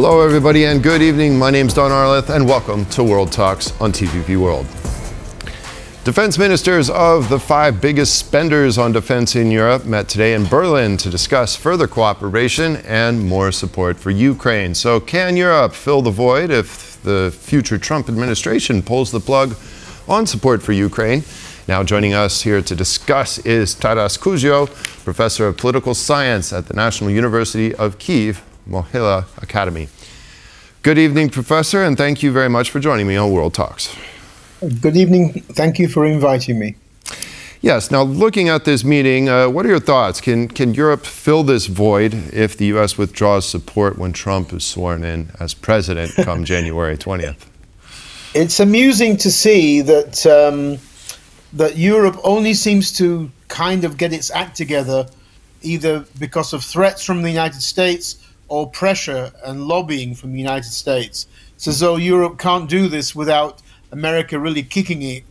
Hello everybody and good evening. My name's Don Arleth and welcome to World Talks on TVP World. Defense ministers of the 5 biggest spenders on defense in Europe met today in Berlin to discuss further cooperation and more support for Ukraine. So can Europe fill the void if the future Trump administration pulls the plug on support for Ukraine? Now joining us here to discuss is Taras Kuzio, professor of political science at the National University of Kyiv, Mohyla Academy. Good evening, Professor, and thank you very much for joining me on World Talks. Good evening. Thank you for inviting me. Yes. Now, looking at this meeting, what are your thoughts? Can Europe fill this void if the U.S. withdraws support when Trump is sworn in as president come January 20th? It's amusing to see that that Europe only seems to kind of get its act together either because of threats from the United States or pressure and lobbying from the United States. It's as though Europe can't do this without America really kicking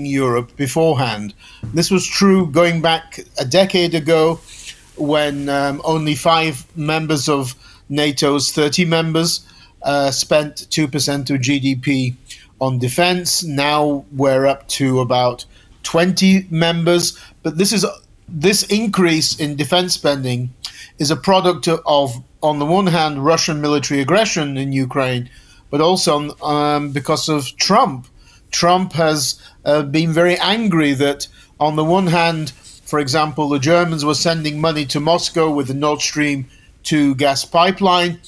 Europe beforehand. This was true going back a decade ago when only 5 members of NATO's 30 members spent 2% of GDP on defense. Now we're up to about 20 members. But this increase in defense spending is a product of, on the one hand, Russian military aggression in Ukraine, but also because of Trump. Trump has been very angry that, on the one hand, for example, the Germans were sending money to Moscow with the Nord Stream 2 gas pipeline,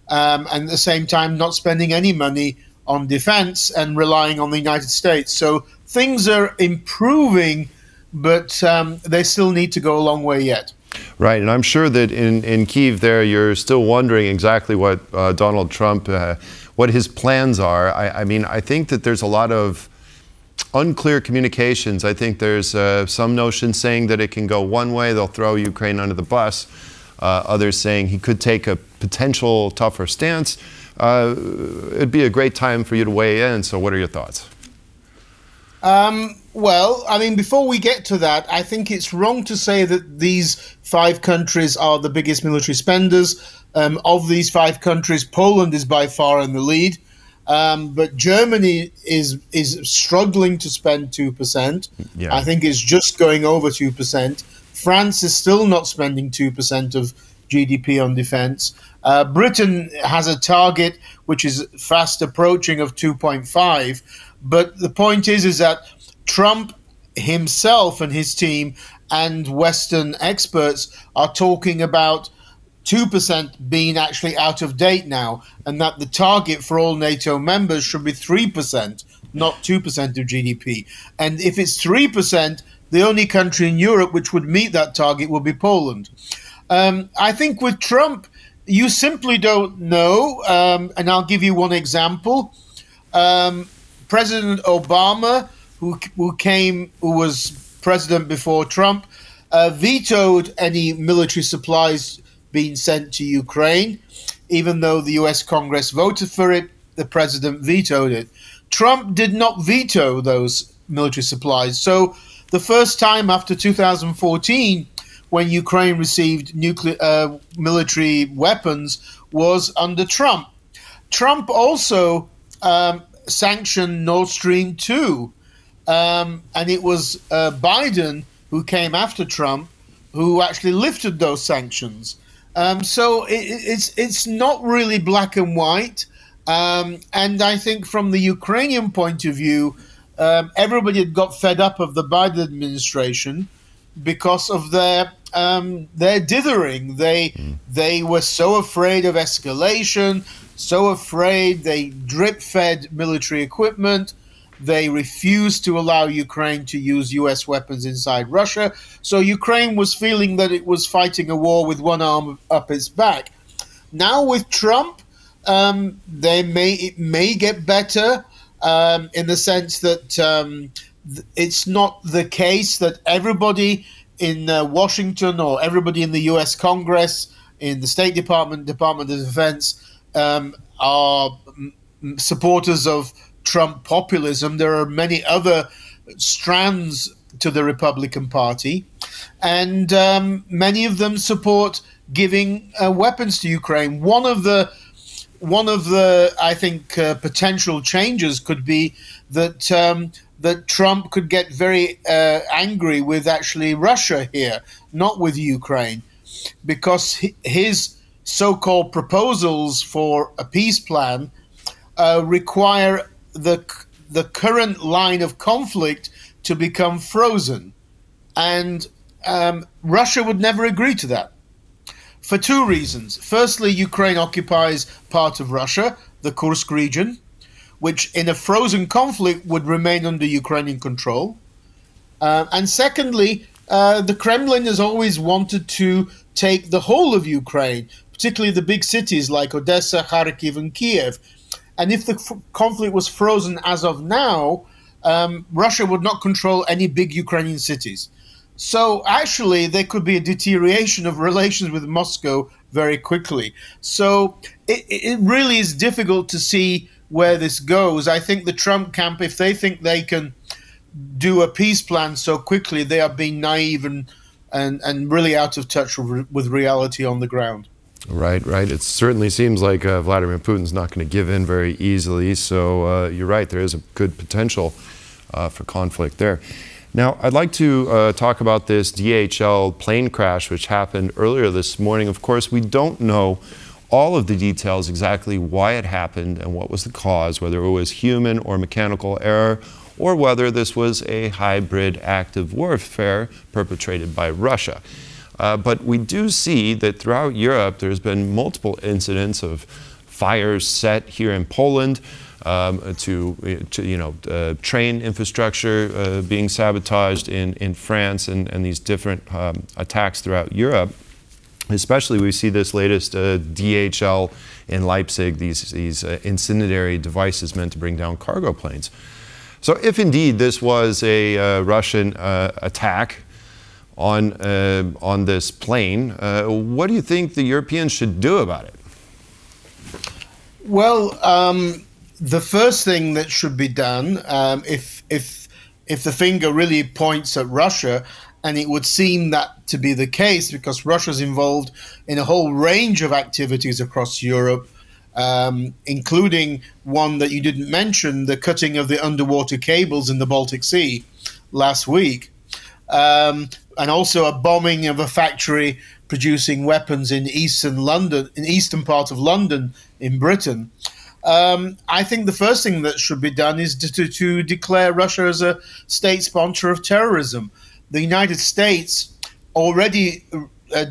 and at the same time not spending any money on defense and relying on the United States. So things are improving, but they still need to go a long way yet. Right, and I'm sure that in Kyiv there, you're still wondering exactly what Donald Trump, what his plans are. I mean, I think that there's a lot of unclear communications. I think there's some notion saying that it can go one way, they'll throw Ukraine under the bus. Others saying he could take a potential tougher stance. It'd be a great time for you to weigh in, so what are your thoughts? Well, I mean, before we get to that, I think it's wrong to say that these 5 countries are the biggest military spenders. Of these 5 countries, Poland is by far in the lead, but Germany is struggling to spend 2%. Yeah. I think it's just going over 2%. France is still not spending 2% of GDP on defense. Britain has a target which is fast approaching of 2.5. But the point is that Trump himself and his team and Western experts are talking about 2% being actually out of date now, and that the target for all NATO members should be 3%, not 2% of GDP. And if it's 3%, the only country in Europe which would meet that target would be Poland. I think with Trump, you simply don't know, and I'll give you one example. President Obama, who was president before Trump, vetoed any military supplies being sent to Ukraine. Even though the US Congress voted for it, the president vetoed it. Trump did not veto those military supplies. So the first time after 2014, when Ukraine received military weapons, was under Trump. Trump also sanctioned Nord Stream 2, and it was Biden, who came after Trump, who actually lifted those sanctions. So it's not really black and white, and I think from the Ukrainian point of view, everybody had got fed up of the Biden administration because of their dithering. They were so afraid of escalation, so afraid. They drip-fed military equipment. They refused to allow Ukraine to use US weapons inside Russia. So Ukraine was feeling that it was fighting a war with one arm up its back. Now with Trump, it may get better in the sense that it's not the case that everybody in Washington or everybody in the US Congress, in the State Department, Department of Defense, are supporters of Trump populism. There are many other strands to the Republican Party, and many of them support giving weapons to Ukraine. One of the I think potential changes could be that that Trump could get very angry with actually Russia here, not with Ukraine, because his so-called proposals for a peace plan require the current line of conflict to become frozen, and Russia would never agree to that for two reasons. Firstly, Ukraine occupies part of Russia, the Kursk region, which in a frozen conflict would remain under Ukrainian control. And secondly, the Kremlin has always wanted to take the whole of Ukraine, particularly the big cities like Odessa, Kharkiv, and Kiev. And if the conflict was frozen as of now, Russia would not control any big Ukrainian cities. So actually, there could be a deterioration of relations with Moscow very quickly. So it really is difficult to see where this goes. I think the Trump camp, if they think they can do a peace plan so quickly, they are being naive and really out of touch with reality on the ground. Right, right. It certainly seems like Vladimir Putin's not going to give in very easily. So you're right, there is a good potential for conflict there. Now, I'd like to talk about this DHL plane crash, which happened earlier this morning. Of course, we don't know all of the details, exactly why it happened and what was the cause, whether it was human or mechanical error, or whether this was a hybrid act of warfare perpetrated by Russia. But we do see that throughout Europe, there's been multiple incidents of fires set here in Poland, train infrastructure being sabotaged in France, and these different attacks throughout Europe. Especially, we see this latest DHL in Leipzig, these incendiary devices meant to bring down cargo planes. So if indeed this was a Russian attack on this plane, what do you think the Europeans should do about it? Well, the first thing that should be done, if the finger really points at Russia, and it would seem that to be the case because Russia's involved in a whole range of activities across Europe, including one that you didn't mention, the cutting of the underwater cables in the Baltic Sea last week, and also a bombing of a factory producing weapons in eastern part of London in Britain. I think the first thing that should be done is to declare Russia as a state sponsor of terrorism. The United States already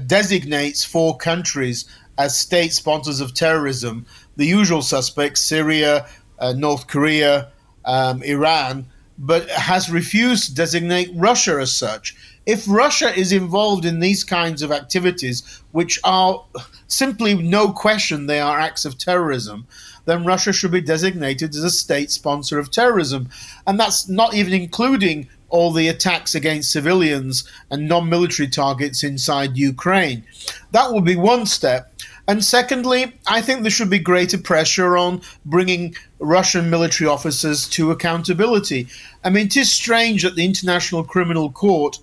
designates 4 countries as state sponsors of terrorism, the usual suspects, Syria, North Korea, Iran, but has refused to designate Russia as such. If Russia is involved in these kinds of activities, which are simply no question they are acts of terrorism, then Russia should be designated as a state sponsor of terrorism. And that's not even including all the attacks against civilians and non-military targets inside Ukraine. That would be one step. And secondly, I think there should be greater pressure on bringing Russian military officers to accountability. I mean, it is strange that the International Criminal Court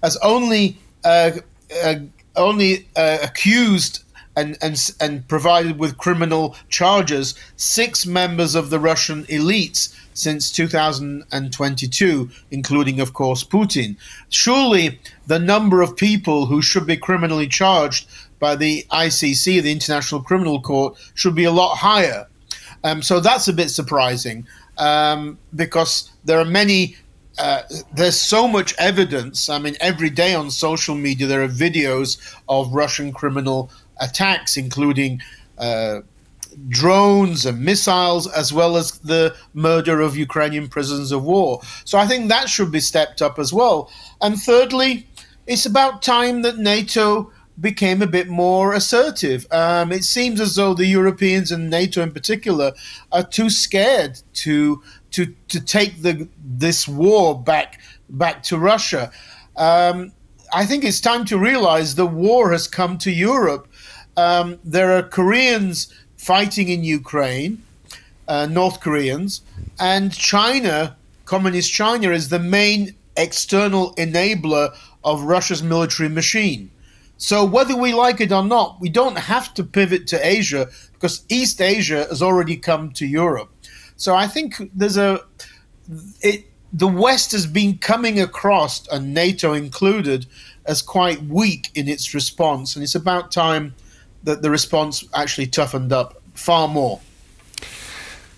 has only accused and provided with criminal charges 6 members of the Russian elites since 2022, including, of course, Putin. Surely the number of people who should be criminally charged by the ICC, the International Criminal Court, should be a lot higher. So that's a bit surprising because there are many there's so much evidence. I mean, every day on social media there are videos of Russian criminal attacks, including drones and missiles, as well as the murder of Ukrainian prisoners of war. So I think that should be stepped up as well. And thirdly, it's about time that NATO became a bit more assertive. It seems as though the Europeans and NATO in particular are too scared to take this war back to Russia. I think it's time to realize the war has come to Europe. There are Koreans fighting in Ukraine, North Koreans, and China, Communist China, is the main external enabler of Russia's military machine. So whether we like it or not, we don't have to pivot to Asia because East Asia has already come to Europe. So I think the West has been coming across, and NATO included, as quite weak in its response. And it's about time that the response actually toughened up far more.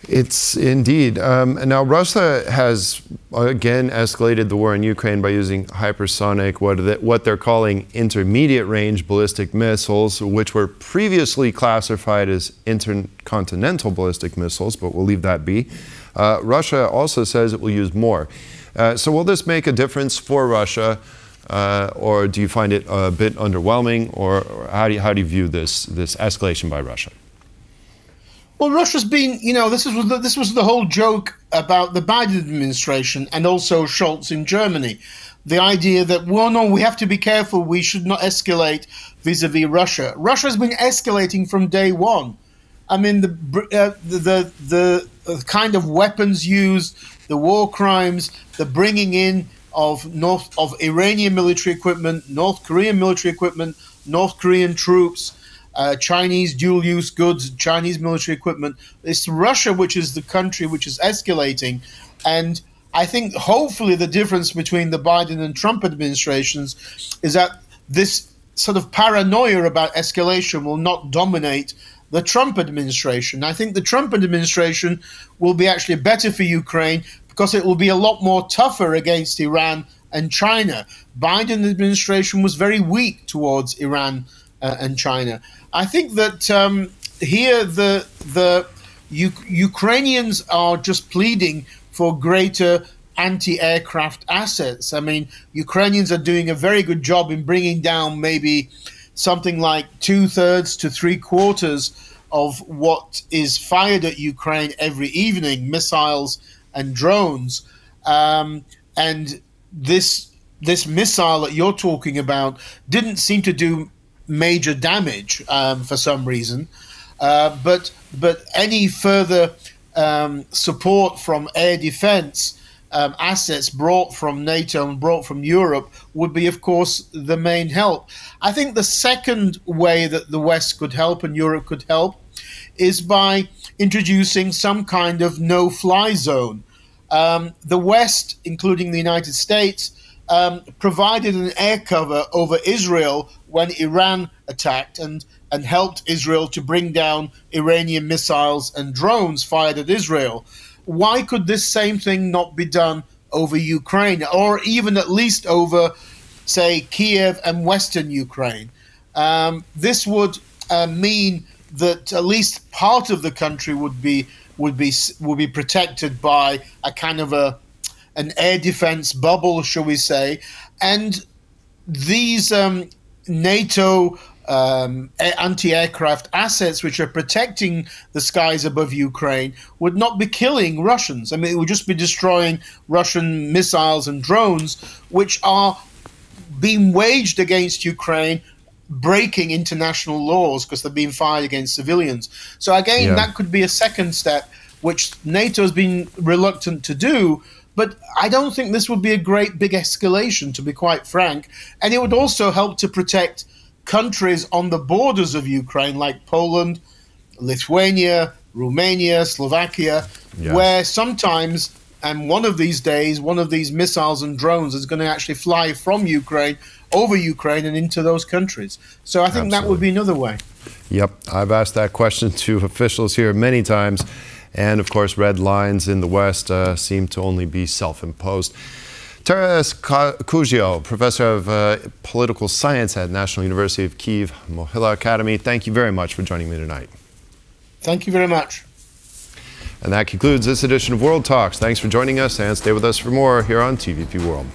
It's indeed. Now, Russia has again escalated the war in Ukraine by using hypersonic, what they're calling intermediate range ballistic missiles, which were previously classified as intercontinental ballistic missiles, but we'll leave that be. Russia also says it will use more. So will this make a difference for Russia, or do you find it a bit underwhelming, or how do you view this escalation by Russia? Well, Russia's been, this was the whole joke about the Biden administration and also Scholz in Germany. The idea that, well, no, we have to be careful, we should not escalate vis-a-vis Russia. Russia's been escalating from day one. I mean, the kind of weapons used, the war crimes, the bringing in of Iranian military equipment, North Korean military equipment, North Korean troops, Chinese dual-use goods, Chinese military equipment. It's Russia which is the country which is escalating. And I think hopefully the difference between the Biden and Trump administrations is that this sort of paranoia about escalation will not dominate the Trump administration. I think the Trump administration will be actually better for Ukraine because it will be a lot more tougher against Iran and China. Biden administration was very weak towards Iran and China. I think that here the Ukrainians are just pleading for greater anti-aircraft assets. I mean, Ukrainians are doing a very good job in bringing down maybe something like 2/3 to 3/4 of what is fired at Ukraine every evening, missiles and drones. And this missile that you're talking about didn't seem to do major damage for some reason, but any further support from air defense assets brought from NATO and brought from Europe would be, of course, the main help. I think the second way that the West could help and Europe could help is by introducing some kind of no-fly zone. The West, including the United States, provided an air cover over Israel when Iran attacked and helped Israel to bring down Iranian missiles and drones fired at Israel. Why could this same thing not be done over Ukraine, or even at least over, say, Kiev and Western Ukraine? This would mean that at least part of the country would be protected by a kind of an air defense bubble, shall we say, and these NATO anti-aircraft assets which are protecting the skies above Ukraine would not be killing Russians. I mean, it would just be destroying Russian missiles and drones, which are being waged against Ukraine, breaking international laws because they're being fired against civilians. So again, that could be a second step, which NATO has been reluctant to do. But I don't think this would be a great big escalation, to be quite frank. And it would also help to protect countries on the borders of Ukraine, like Poland, Lithuania, Romania, Slovakia, where sometimes, and one of these days, one of these missiles and drones is going to actually fly from Ukraine, over Ukraine and into those countries. So I think that would be another way. Yep, I've asked that question to officials here many times. And of course, red lines in the West seem to only be self-imposed. Taras Kuzio, professor of political science at National University of Kyiv Mohyla Academy, thank you very much for joining me tonight. Thank you very much. And that concludes this edition of World Talks. Thanks for joining us, and stay with us for more here on TVP World.